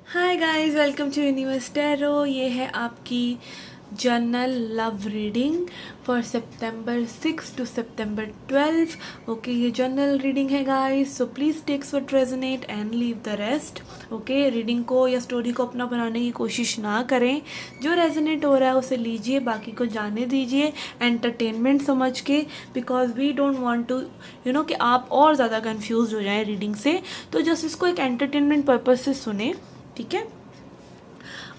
Hi guys, welcome to universe tarot. ये है आपकी जनरल लव रीडिंग फॉर सितंबर 6 टू सितंबर 12। ओके, ये जनरल रीडिंग है guys, so please takes what resonate and leave the rest. Okay, reading को या स्टोरी को अपना बनाने की कोशिश ना करें। जो रेजोनेट हो रहा है उसे लीजिए, बाकी को जाने दीजिए एंटरटेनमेंट समझ के, because we don't want to कि आप और ज़्यादा कंफ्यूज हो जाएं रीडिंग से। तो जस्ट इसको एक एंटरटेनमेंट पर्पज से सुने, ठीक है।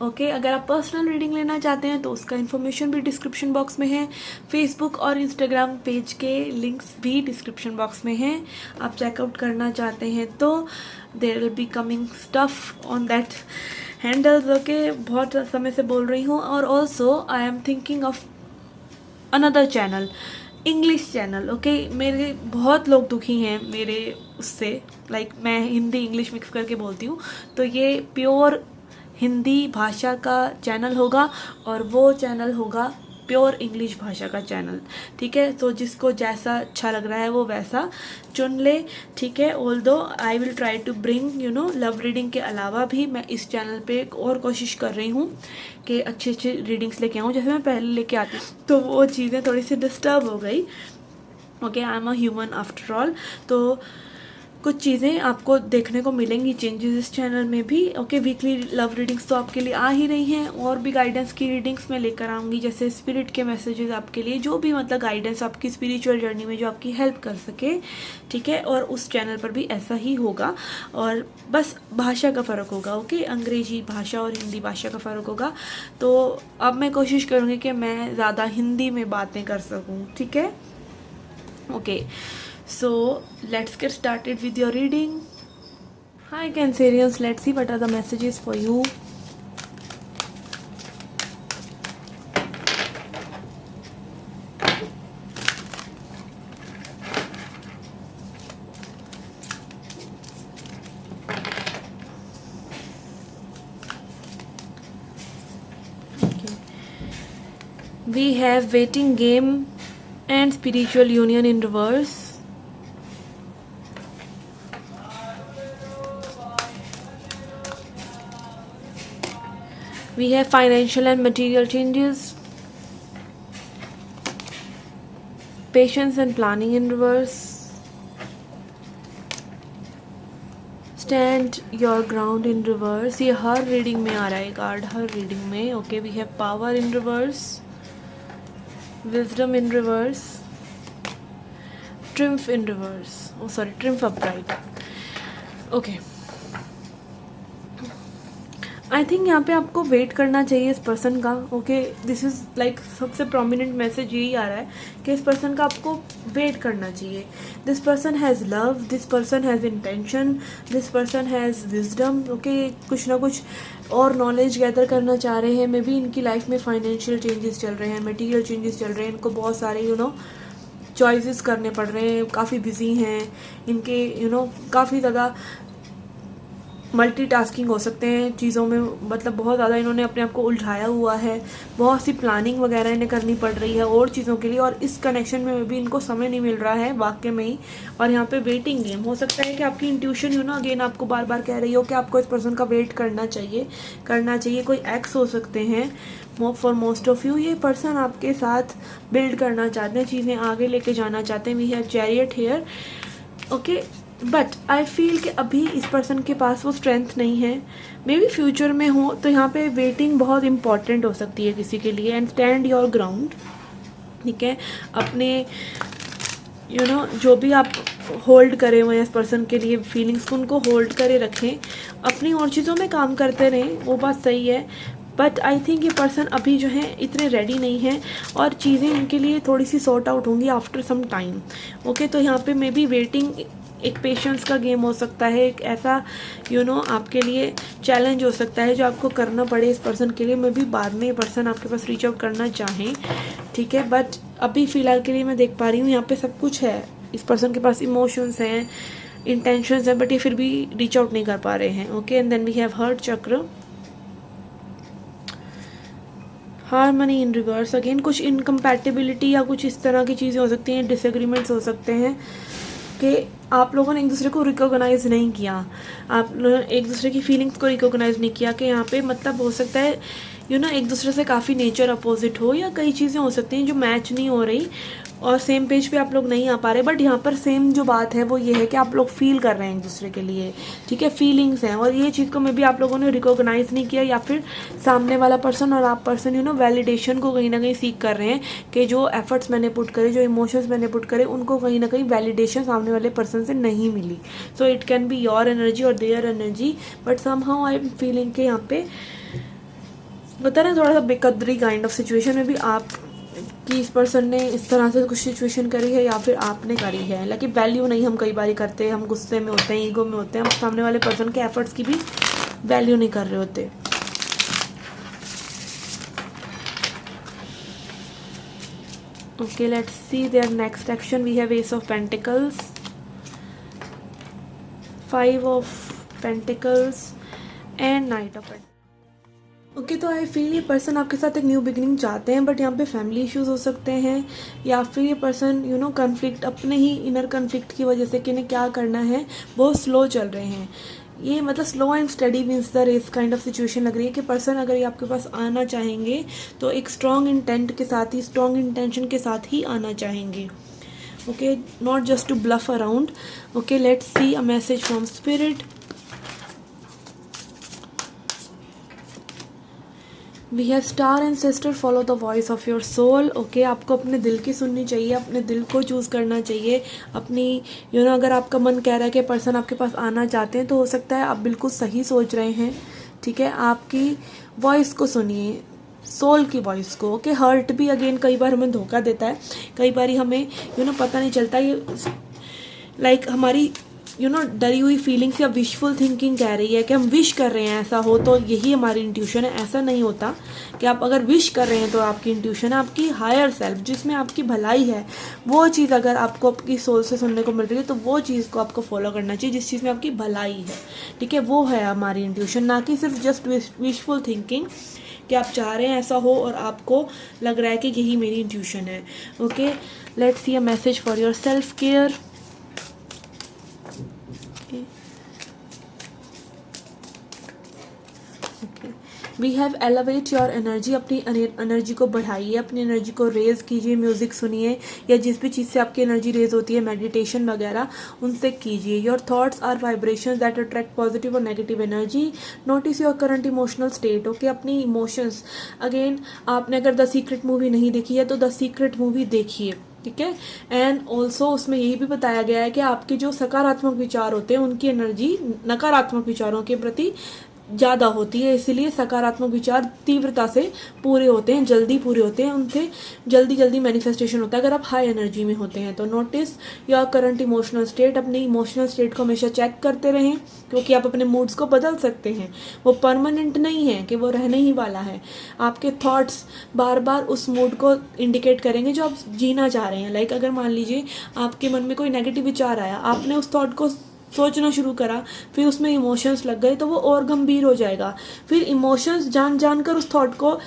ओके, अगर आप पर्सनल रीडिंग लेना चाहते हैं तो उसका इन्फॉर्मेशन भी डिस्क्रिप्शन बॉक्स में है। फेसबुक और इंस्टाग्राम पेज के लिंक्स भी डिस्क्रिप्शन बॉक्स में हैं। आप चेकआउट करना चाहते हैं तो there will be coming stuff on that handles. Okay, बहुत समय से बोल रही हूँ। और also I am thinking of another channel, English channel. Okay, मेरे बहुत लोग दुखी हैं मेरे उससे, लाइक मैं हिंदी इंग्लिश मिक्स करके बोलती हूँ, तो ये प्योर हिंदी भाषा का चैनल होगा और वो चैनल होगा प्योर इंग्लिश भाषा का चैनल, ठीक है। तो जिसको जैसा अच्छा लग रहा है वो वैसा चुन ले, ठीक है। Although I will try to bring love reading के अलावा भी मैं इस चैनल पे एक और कोशिश कर रही हूँ कि अच्छी अच्छी रीडिंग्स लेके आऊँ। जैसे मैं पहले लेके आती तो वो चीज़ें थोड़ी सी डिस्टर्ब हो गई। Okay, I am a human after all, तो कुछ चीज़ें आपको देखने को मिलेंगी चेंजेस इस चैनल में भी। ओके, वीकली लव रीडिंग्स तो आपके लिए आ ही रही हैं, और भी गाइडेंस की रीडिंग्स मैं लेकर आऊँगी, जैसे स्पिरिट के मैसेजेस आपके लिए, जो भी मतलब गाइडेंस आपकी स्पिरिचुअल जर्नी में जो आपकी हेल्प कर सके, ठीक है। और उस चैनल पर भी ऐसा ही होगा, और बस भाषा का फ़र्क होगा। ओके, अंग्रेजी भाषा और हिंदी भाषा का फ़र्क होगा। तो अब मैं कोशिश करूँगी कि मैं ज़्यादा हिंदी में बातें कर सकूँ, ठीक है। Okay, so let's get started with your reading. Hi Cancerians, let's see what are the messages for you. Okay. We have waiting game and spiritual union in reverse. We have financial and material changes, patience and planning in reverse, stand your ground in reverse. ये हर reading में आ रहा है card, हर reading में। Okay, we have power in reverse, wisdom in reverse, triumph in reverse, oh sorry, triumph upright. Okay, I think यहाँ पे आपको वेट करना चाहिए इस पर्सन का। ओके, दिस इज़ लाइक सबसे प्रोमिनेंट मैसेज यही आ रहा है कि इस पर्सन का आपको वेट करना चाहिए। This person has love, this person has intention, this person has wisdom. Okay, कुछ ना कुछ और नॉलेज गैदर करना चाह रहे हैं। मे बी इनकी लाइफ में फाइनेंशियल चेंजेस चल रहे हैं, मटीरियल चेंजेस चल रहे हैं, इनको बहुत सारे चॉइसेस करने पड़ रहे हैं, काफ़ी बिजी हैं इनके, काफ़ी ज़्यादा मल्टीटास्किंग हो सकते हैं चीज़ों में, मतलब बहुत ज़्यादा इन्होंने अपने आप को उलझाया हुआ है, बहुत सी प्लानिंग वगैरह इन्हें करनी पड़ रही है और चीज़ों के लिए, और इस कनेक्शन में भी इनको समय नहीं मिल रहा है वाकई में ही। और यहाँ पे वेटिंग गेम हो सकता है कि आपकी इंट्यूशन अगेन आपको बार बार कह रही हो कि आपको इस पर्सन का वेट करना चाहिए। कोई एक्स हो सकते हैं फॉर मोस्ट ऑफ यू। ये पर्सन आपके साथ बिल्ड करना चाहते हैं, चीज़ें आगे लेके जाना चाहते हैं। We have chariot here. Okay, but I feel कि अभी इस पर्सन के पास वो स्ट्रेंथ नहीं है, मे बी फ्यूचर में हो। तो यहाँ पे वेटिंग बहुत इंपॉर्टेंट हो सकती है किसी के लिए। एंड स्टैंड योर ग्राउंड, ठीक है। अपने जो भी आप होल्ड करे हुए हैं इस पर्सन के लिए फीलिंग्स को, उनको होल्ड करे रखें, अपनी और चीज़ों में काम करते रहें, वो बात सही है। बट आई थिंक ये पर्सन अभी जो है इतने रेडी नहीं है, और चीज़ें इनके लिए थोड़ी सी सॉर्ट आउट होंगी आफ्टर सम टाइम। ओके, तो यहाँ पे मे बी वेटिंग एक पेशेंस का गेम हो सकता है, एक ऐसा आपके लिए चैलेंज हो सकता है जो आपको करना पड़े इस पर्सन के लिए। मे बी बाद में ये पर्सन आपके पास रीच आउट करना चाहें, ठीक है। बट अभी फ़िलहाल के लिए मैं देख पा रही हूँ यहाँ पे सब कुछ है, इस पर्सन के पास इमोशंस हैं, इंटेंशंस हैं, बट ये फिर भी रीच आउट नहीं कर पा रहे हैं। Okay, and then we have heart chakra, harmony in reverse. Again कुछ इनकम्पैटिबिलिटी या कुछ इस तरह की चीज़ें हो सकती हैं, डिसएग्रीमेंट्स हो सकते हैं कि आप लोगों ने एक दूसरे को रिकॉग्नाइज नहीं किया, आप लोगों ने एक दूसरे की फीलिंग्स को रिकॉग्नाइज नहीं किया कि यहाँ पे मतलब हो सकता है एक दूसरे से काफ़ी नेचर अपोजिट हो या कई चीज़ें हो सकती हैं जो मैच नहीं हो रही और सेम पेज पे आप लोग नहीं आ पा रहे, बट यहाँ पर सेम जो बात है वो ये है कि आप लोग फील कर रहे हैं एक दूसरे के लिए, ठीक है, फीलिंग्स हैं, और ये चीज़ को मे भी आप लोगों ने रिकॉग्नाइज नहीं किया या फिर सामने वाला पर्सन और आप पर्सन वैलिडेशन को कहीं ना कहीं सीख कर रहे हैं कि जो एफर्ट्स मैंने पुट करे, जो इमोशंस मैंने पुट करे, उनको कहीं ना कहीं वैलिडेशन सामने वाले पर्सन से नहीं मिली। So it can be your energy और their energy, but somehow I am feeling के यहाँ पे बता रहे थोड़ा सा बेकदरी काइंड ऑफ सिचुएशन में भी आप कि इस पर्सन ने इस तरह से कुछ सिचुएशन करी है या फिर आपने करी है। लेकिन वैल्यू नहीं हम कई बार करते हैं, हम गुस्से में होते हैं, ईगो में होते हैं, हम सामने वाले पर्सन के एफर्ट्स की भी वैल्यू नहीं कर रहे होते। Okay, let's see their next action. We have ace of pentacles, 5 of pentacles and knight of pentacles. Okay, तो आई फील ये पर्सन आपके साथ एक न्यू बिगिनिंग चाहते हैं, बट यहाँ पे फैमिली इश्यूज हो सकते हैं या फिर ये पर्सन कन्फ्लिक्ट, अपने ही इनर कन्फ्लिक्ट की वजह से कि इन्हें क्या करना है बहुत स्लो चल रहे हैं। ये मतलब slow and steady means the race kind of situation लग रही है कि पर्सन अगर ये आपके पास आना चाहेंगे तो एक स्ट्रॉन्ग इंटेंट के साथ ही, स्ट्रॉन्ग इंटेंशन के साथ ही आना चाहेंगे। Okay, not just to bluff around. Okay, let's see a message from spirit. We have star and sister, follow the voice of your soul. Okay, आपको अपने दिल की सुननी चाहिए, अपने दिल को चूज़ करना चाहिए अपनी अगर आपका मन कह रहा है कि पर्सन आपके पास आना चाहते हैं तो हो सकता है आप बिल्कुल सही सोच रहे हैं, ठीक है। आपकी वॉइस को सुनिए, सोल की वॉइस को। ओके, हर्ट भी अगेन कई बार हमें धोखा देता है, कई बार हमें पता नहीं चलता, ये लाइक हमारी डरी हुई फीलिंग्स या विशफुल थिंकिंग कह रही है कि हम विश कर रहे हैं ऐसा हो तो यही हमारी इंट्यूशन है। ऐसा नहीं होता कि आप अगर विश कर रहे हैं तो आपकी इंट्यूशन है, आपकी हायर सेल्फ जिसमें आपकी भलाई है, वो चीज़ अगर आपको आपकी सोल से सुनने को मिल रही है तो वो चीज़ को आपको फॉलो करना चाहिए जिस चीज़ में आपकी भलाई है, ठीक है। वो है हमारी इंट्यूशन, ना कि सिर्फ जस्ट विशफुल थिंकिंग कि आप चाह रहे हैं ऐसा हो और आपको लग रहा है कि यही मेरी इंट्यूशन है। Okay, let's see a message for your self care. We have elevate your energy, अपनी एनर्जी को बढ़ाइए, अपनी एनर्जी को रेज कीजिए, म्यूज़िक सुनिए या जिस भी चीज़ से आपकी एनर्जी रेज होती है, मेडिटेशन वगैरह उनसे कीजिए। Your thoughts are vibrations that attract positive और negative energy. Notice your current emotional state. Okay, अपनी इमोशंस, अगेन आपने अगर द सीक्रेट मूवी नहीं देखी है तो द सीक्रेट मूवी देखिए, ठीक है। एंड ऑल्सो उसमें यही भी बताया गया है कि आपके जो सकारात्मक विचार होते हैं उनकी एनर्जी नकारात्मक विचारों के प्रति ज़्यादा होती है, इसीलिए सकारात्मक विचार तीव्रता से पूरे होते हैं, जल्दी पूरे होते हैं, उनसे जल्दी जल्दी मैनिफेस्टेशन होता है अगर आप हाई एनर्जी में होते हैं तो। Notice your current emotional state, अपनी इमोशनल स्टेट को हमेशा चेक करते रहें क्योंकि आप अपने मूड्स को बदल सकते हैं, वो परमानेंट नहीं है कि वो रहने ही वाला है। आपके थॉट्स बार बार उस मूड को इंडिकेट करेंगे जो आप जीना चाह रहे हैं। लाइक अगर मान लीजिए आपके मन में कोई नेगेटिव विचार आया, आपने उस थॉट को सोचना शुरू करा, फिर उसमें इमोशंस लग गए तो वो और गंभीर हो जाएगा। फिर इमोशंस जान कर उस थॉट को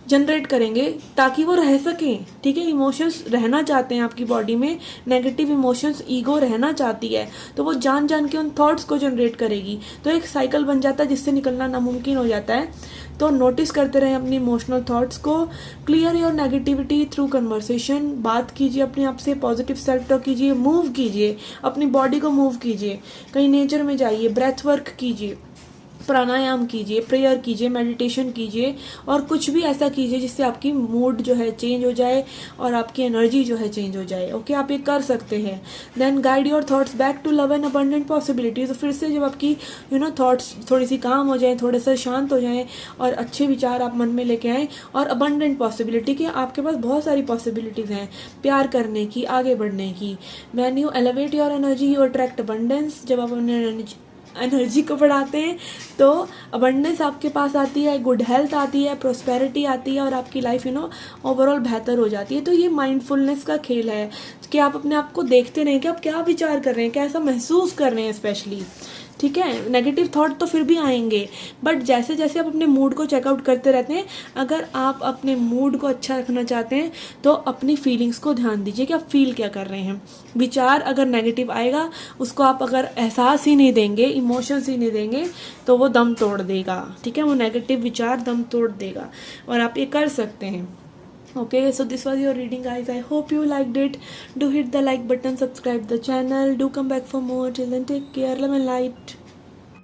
जनरेट करेंगे ताकि वो रह सकें, ठीक है। इमोशंस रहना चाहते हैं आपकी बॉडी में, नेगेटिव इमोशंस ईगो रहना चाहती है तो वो जान के उन थॉट्स को जनरेट करेगी, तो एक साइकिल बन जाता है जिससे निकलना नामुमकिन हो जाता है। तो नोटिस करते रहें अपनी इमोशनल थॉट्स को। Clear your negativity through conversation, बात कीजिए अपने आप से, पॉजिटिव सेल्फ टॉक कीजिए, मूव कीजिए, अपनी बॉडी को मूव कीजिए, कहीं नेचर में जाइए, ब्रेथ वर्क कीजिए, प्राणायाम कीजिए, प्रेयर कीजिए, मेडिटेशन कीजिए और कुछ भी ऐसा कीजिए जिससे आपकी मूड जो है चेंज हो जाए और आपकी एनर्जी जो है चेंज हो जाए। ओके, आप ये कर सकते हैं। Then guide your thoughts back to love and abundant possibilities. तो फिर से जब आपकी थॉट्स थोड़ी सी काम हो जाए, थोड़े से शांत हो जाएं और अच्छे विचार आप मन में लेके आएँ और अबंडेंट पॉसिबिलिटी कि आपके पास बहुत सारी पॉसिबिलिटीज़ हैं प्यार करने की, आगे बढ़ने की। When you elevate your energy you attract abundance. जब आप अपने एनर्जी को बढ़ाते हैं तो अबंडेंस आपके पास आती है, गुड हेल्थ आती है, प्रोस्पेरिटी आती है और आपकी लाइफ ओवरऑल बेहतर हो जाती है। तो ये माइंडफुलनेस का खेल है कि आप अपने आप को देखते रहें कि आप क्या विचार कर रहे हैं, कैसा महसूस कर रहे हैं स्पेशली, ठीक है। नेगेटिव थॉट तो फिर भी आएंगे, बट जैसे जैसे आप अपने मूड को चेकआउट करते रहते हैं, अगर आप अपने मूड को अच्छा रखना चाहते हैं तो अपनी फीलिंग्स को ध्यान दीजिए कि आप फील क्या कर रहे हैं। विचार अगर नेगेटिव आएगा, उसको आप अगर एहसास ही नहीं देंगे, इमोशंस ही नहीं देंगे, तो वो दम तोड़ देगा, ठीक है। वो नेगेटिव विचार दम तोड़ देगा, और आप ये कर सकते हैं। Okay, so this was your reading, guys. I hope you liked it. Do hit the like button, subscribe the channel, do come back for more. Till then, take care, love and light.